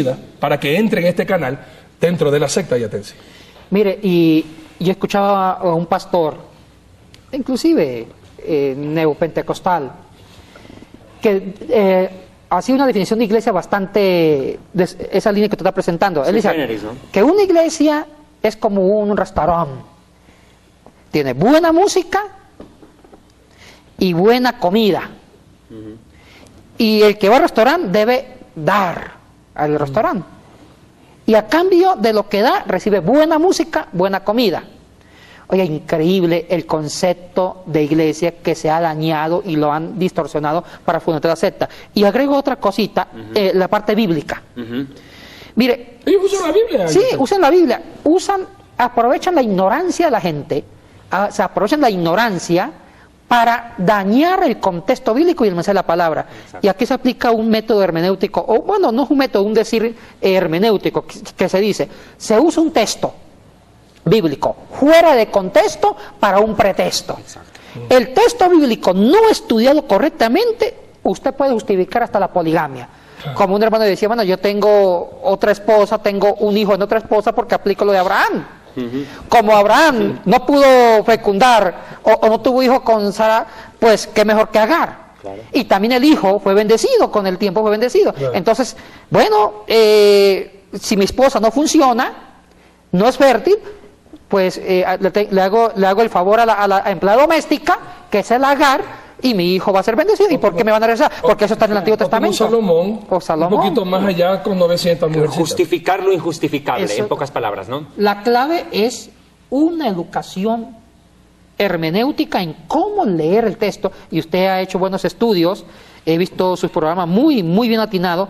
producida para que entre en este canal dentro de la secta yatense. Mire, y yo escuchaba a un pastor, inclusive neopentecostal, que hacía una definición de iglesia bastante de esa línea que tú estás presentando. Él dice que una iglesia es como un restaurante. Tiene buena música y buena comida. Y el que va al restaurante debe dar al restaurante. Y a cambio de lo que da, recibe buena música, buena comida. Oye, increíble el concepto de iglesia que se ha dañado y lo han distorsionado para fundamentar la secta. Y agrego otra cosita, la parte bíblica. Mire, ellos usan la Biblia. Sí, usan la Biblia. Aprovechan la ignorancia de la gente, se aprovechan la ignorancia para dañar el contexto bíblico y el mensaje de la palabra. Exacto. Y aquí se aplica un método hermenéutico, o bueno, no es un método, un decir hermenéutico, que se dice, se usa un texto bíblico fuera de contexto para un pretexto. Exacto. El texto bíblico no estudiado correctamente, usted puede justificar hasta la poligamia. Como un hermano decía, bueno, yo tengo otra esposa, tengo un hijo en otra esposa porque aplico lo de Abraham. Como Abraham no pudo fecundar o no tuvo hijo con Sara, pues qué mejor que Agar. Claro. Y también el hijo fue bendecido, con el tiempo fue bendecido. Claro. Entonces, bueno, si mi esposa no funciona, no es fértil, pues le hago el favor a la empleada doméstica, que es el Agar, y mi hijo va a ser bendecido. ¿Y por qué me van a regresar? Porque eso está en el Antiguo Testamento. Salomón, un poquito más allá con 900 mujeres. Justificar lo injustificable, eso, en pocas palabras, ¿no? La clave es una educación hermenéutica en cómo leer el texto. Y usted ha hecho buenos estudios, he visto sus programas muy bien atinados,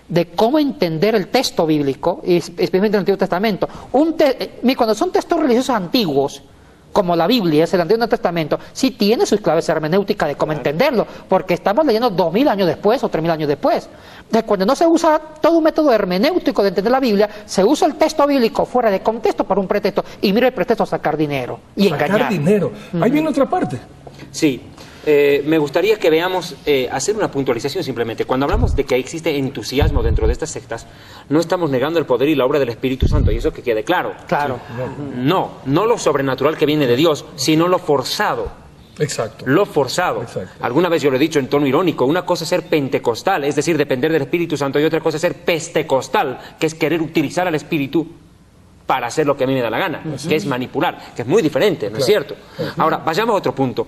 de cómo entender el texto bíblico, especialmente en el Antiguo Testamento. Cuando son textos religiosos antiguos, como la Biblia, es el Antiguo Testamento, sí tiene sus claves hermenéuticas de cómo entenderlo, porque estamos leyendo 2000 años después o 3000 años después. Entonces, cuando no se usa todo un método hermenéutico de entender la Biblia, se usa el texto bíblico fuera de contexto para un pretexto, y mira el pretexto, sacar dinero y engañar. Sacar dinero. Ahí viene otra parte. Sí. Me gustaría que veamos, hacer una puntualización simplemente. Cuando hablamos de que existe entusiasmo dentro de estas sectas, no estamos negando el poder y la obra del Espíritu Santo, y eso que quede claro. Claro. No lo sobrenatural que viene de Dios, sino lo forzado. Exacto. Lo forzado. Exacto. Alguna vez yo lo he dicho en tono irónico, una cosa es ser pentecostal, es decir, depender del Espíritu Santo, y otra cosa es ser pestecostal, que es querer utilizar al Espíritu para hacer lo que a mí me da la gana, que es manipular, que es muy diferente, ¿no es cierto? Ahora, vayamos a otro punto.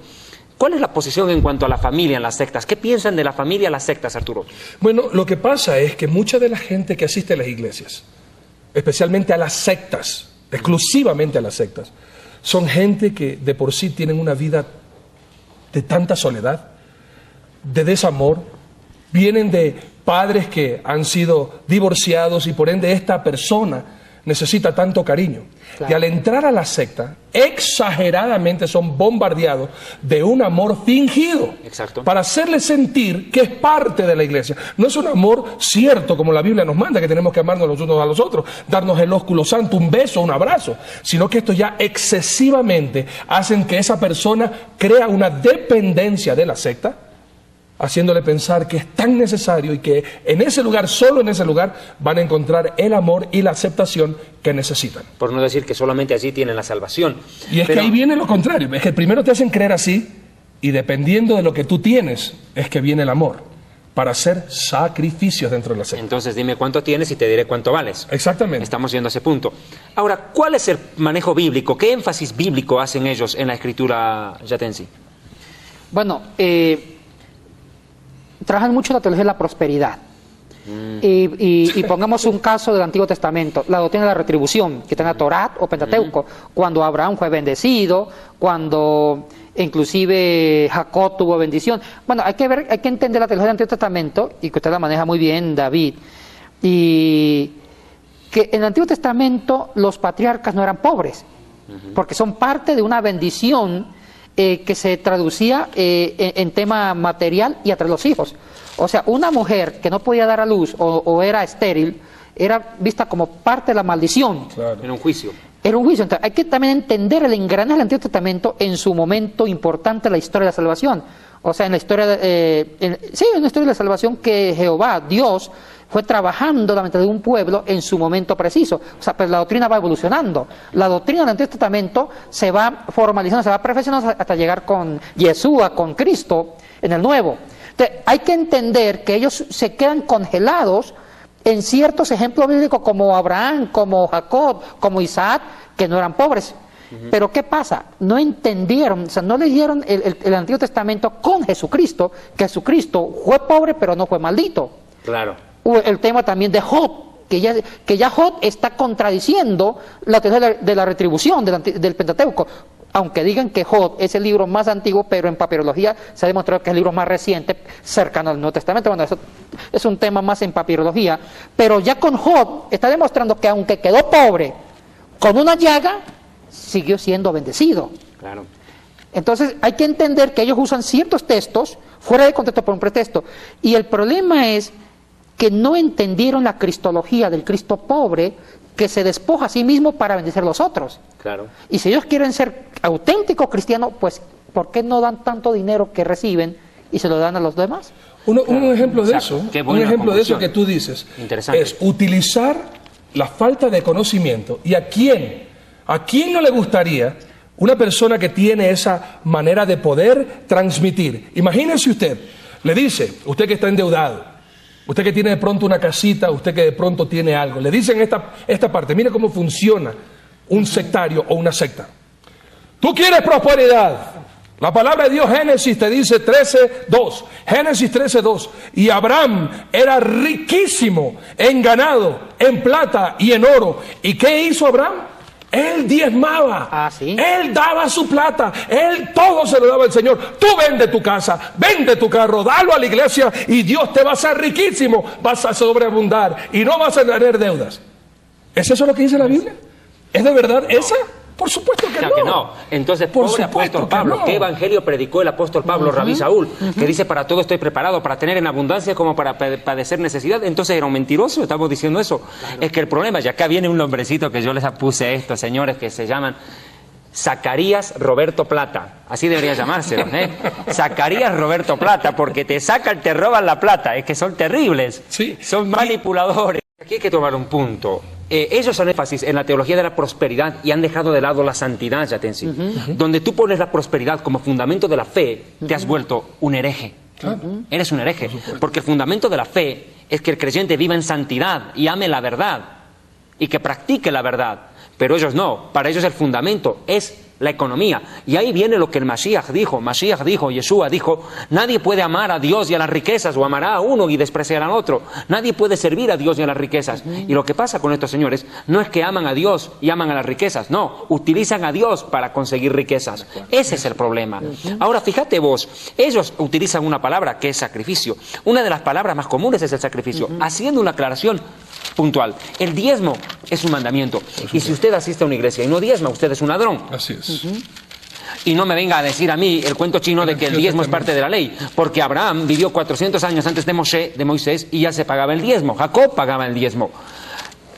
¿Cuál es la posición en cuanto a la familia en las sectas? ¿Qué piensan de la familia en las sectas, Arturo? Bueno, lo que pasa es que mucha de la gente que asiste a las iglesias, especialmente a las sectas, exclusivamente a las sectas, son gente que de por sí tienen una vida de tanta soledad, de desamor, vienen de padres que han sido divorciados y por ende esta persona necesita tanto cariño. Claro. Y al entrar a la secta, exageradamente son bombardeados de un amor fingido. Exacto. Para hacerles sentir que es parte de la iglesia. No es un amor cierto como la Biblia nos manda, que tenemos que amarnos los unos a los otros, darnos el ósculo santo, un beso, un abrazo, sino que esto ya excesivamente hacen que esa persona crea una dependencia de la secta, haciéndole pensar que es tan necesario y que en ese lugar, solo en ese lugar, van a encontrar el amor y la aceptación que necesitan. Por no decir que solamente allí tienen la salvación. Y es que ahí viene lo contrario, es que primero te hacen creer así, y dependiendo de lo que tú tienes, es que viene el amor, para hacer sacrificios dentro de la secta. Entonces dime cuánto tienes y te diré cuánto vales. Exactamente. Estamos yendo a ese punto. Ahora, ¿cuál es el manejo bíblico? ¿Qué énfasis bíblico hacen ellos en la escritura yatense? Bueno, trabajan mucho la teología de la prosperidad. Y pongamos un caso del Antiguo Testamento, la doctrina de la retribución, que está en la Torá o Pentateuco, cuando Abraham fue bendecido, cuando inclusive Jacob tuvo bendición. Bueno, hay que entender la teología del Antiguo Testamento, y que usted la maneja muy bien, David, y que en el Antiguo Testamento los patriarcas no eran pobres, porque son parte de una bendición que se traducía en tema material y entre los hijos. O sea, una mujer que no podía dar a luz o era estéril, era vista como parte de la maldición. Claro. En un juicio. Era un juicio. Entonces, hay que también entender el engranaje del Antiguo Testamento en su momento importante en la historia de la salvación. O sea, en la historia en la historia de la salvación, que Jehová, Dios, fue trabajando la mentalidad de un pueblo en su momento preciso. O sea, pues la doctrina va evolucionando. La doctrina del Antiguo Testamento se va formalizando, se va perfeccionando hasta llegar con Yeshua, con Cristo, en el Nuevo. Entonces, hay que entender que ellos se quedan congelados en ciertos ejemplos bíblicos como Abraham, como Jacob, como Isaac, que no eran pobres. Pero ¿qué pasa? No entendieron, o sea, no leyeron el Antiguo Testamento con Jesucristo, que Jesucristo fue pobre pero no fue maldito. Claro. El tema también de Job, que ya Job está contradiciendo la teoría de la retribución del Pentateuco. Aunque digan que Job es el libro más antiguo, pero en papirología se ha demostrado que es el libro más reciente, cercano al Nuevo Testamento. Bueno, eso es un tema más en papirología. Pero ya con Job está demostrando que aunque quedó pobre, con una llaga, siguió siendo bendecido. Claro. Entonces hay que entender que ellos usan ciertos textos fuera de contexto por un pretexto. Y el problema es que no entendieron la cristología del Cristo pobre, que se despoja a sí mismo para bendecir a los otros. Claro. Y si ellos quieren ser auténticos cristianos, pues ¿por qué no dan tanto dinero que reciben y se lo dan a los demás? Un ejemplo de eso, un ejemplo de eso que tú dices, interesante, es utilizar la falta de conocimiento. ¿Y a quién no le gustaría una persona que tiene esa manera de poder transmitir? Imagínese usted, le dice, usted que está endeudado, usted que tiene de pronto una casita, usted que de pronto tiene algo, le dicen esta parte, mire cómo funciona un sectario o una secta. Tú quieres prosperidad. La palabra de Dios, Génesis, te dice 13:2. Génesis 13:2. Y Abraham era riquísimo en ganado, en plata y en oro. ¿Y qué hizo Abraham? Él diezmaba, ¿sí? Él daba su plata, él todo se lo daba al Señor. Tú vende tu casa, vende tu carro, dalo a la iglesia y Dios te va a hacer riquísimo, vas a sobreabundar y no vas a tener deudas. ¿Es eso lo que dice la Biblia? ¿Es de verdad esa? Por supuesto que claro no. Que no. Entonces, pobre apóstol Pablo, no. ¿qué evangelio predicó el apóstol Pablo, Rabí Saúl? Que dice, para todo estoy preparado, para tener en abundancia como para padecer necesidad. Entonces era un mentiroso, estamos diciendo eso. Claro. Es que el problema, y acá viene un nombrecito que yo les puse estos señores que se llaman Zacarías Roberto Plata. Así debería llamárselo, ¿eh? Zacarías Roberto Plata, porque te sacan, te roban la plata. Es que son terribles, sí. Son manipuladores. Aquí hay que tomar un punto. Ellos hacen énfasis en la teología de la prosperidad y han dejado de lado la santidad, Yatensi. Donde tú pones la prosperidad como fundamento de la fe, te has vuelto un hereje. Eres un hereje, porque el fundamento de la fe es que el creyente viva en santidad y ame la verdad y que practique la verdad. Pero ellos no, para ellos el fundamento es la economía. Y ahí viene lo que el Mashiach dijo, Yeshua dijo, nadie puede amar a Dios y a las riquezas, o amará a uno y despreciará al otro. Nadie puede servir a Dios y a las riquezas. Y lo que pasa con estos señores no es que aman a Dios y aman a las riquezas, no, utilizan a Dios para conseguir riquezas. Ese es el problema. Ahora fíjate vos, ellos utilizan una palabra que es sacrificio. Una de las palabras más comunes es el sacrificio, haciendo una aclaración puntual. El diezmo es un mandamiento. Y si usted asiste a una iglesia y no diezma, usted es un ladrón. Así es. Y no me venga a decir a mí el cuento chino de que el diezmo es parte de la ley, porque Abraham vivió 400 años antes de Moisés y ya se pagaba el diezmo. Jacob pagaba el diezmo.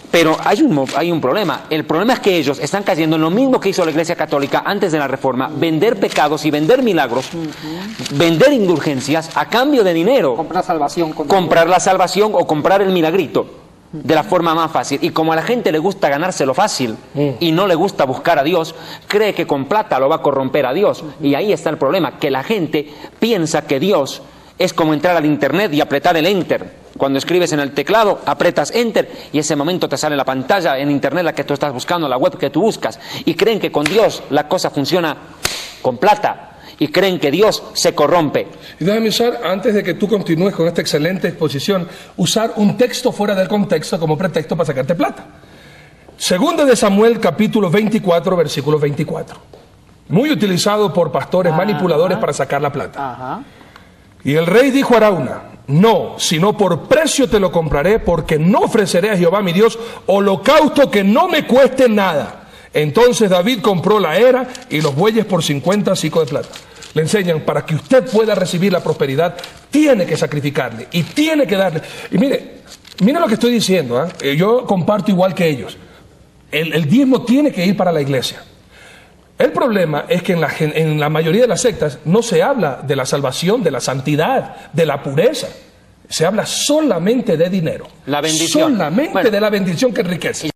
Pero hay un problema. El problema es que ellos están cayendo en lo mismo que hizo la Iglesia Católica antes de la Reforma: vender pecados y vender milagros, vender indulgencias a cambio de dinero. Comprar salvación. Comprar la salvación o comprar el milagrito. De la forma más fácil. Y como a la gente le gusta ganárselo fácil y no le gusta buscar a Dios, cree que con plata lo va a corromper a Dios. Y ahí está el problema, que la gente piensa que Dios es como entrar al internet y apretar el enter. Cuando escribes en el teclado, apretas enter y ese momento te sale la pantalla en internet, la que tú estás buscando, la web que tú buscas. Y creen que con Dios la cosa funciona con plata. Y creen que Dios se corrompe. Y déjame usar, antes de que tú continúes con esta excelente exposición, usar un texto fuera del contexto como pretexto para sacarte plata. Segunda de Samuel, capítulo 24, versículo 24. Muy utilizado por pastores manipuladores para sacar la plata. Y el rey dijo a Arauna: no, sino por precio te lo compraré, porque no ofreceré a Jehová mi Dios holocausto que no me cueste nada. Entonces David compró la era y los bueyes por 50 sicos de plata. Le enseñan, para que usted pueda recibir la prosperidad, tiene que sacrificarle y tiene que darle. Y mire lo que estoy diciendo, yo comparto igual que ellos. El diezmo tiene que ir para la iglesia. El problema es que en la mayoría de las sectas no se habla de la salvación, de la santidad, de la pureza. se habla solamente de dinero. La bendición. Solamente Bueno. de la bendición que enriquece.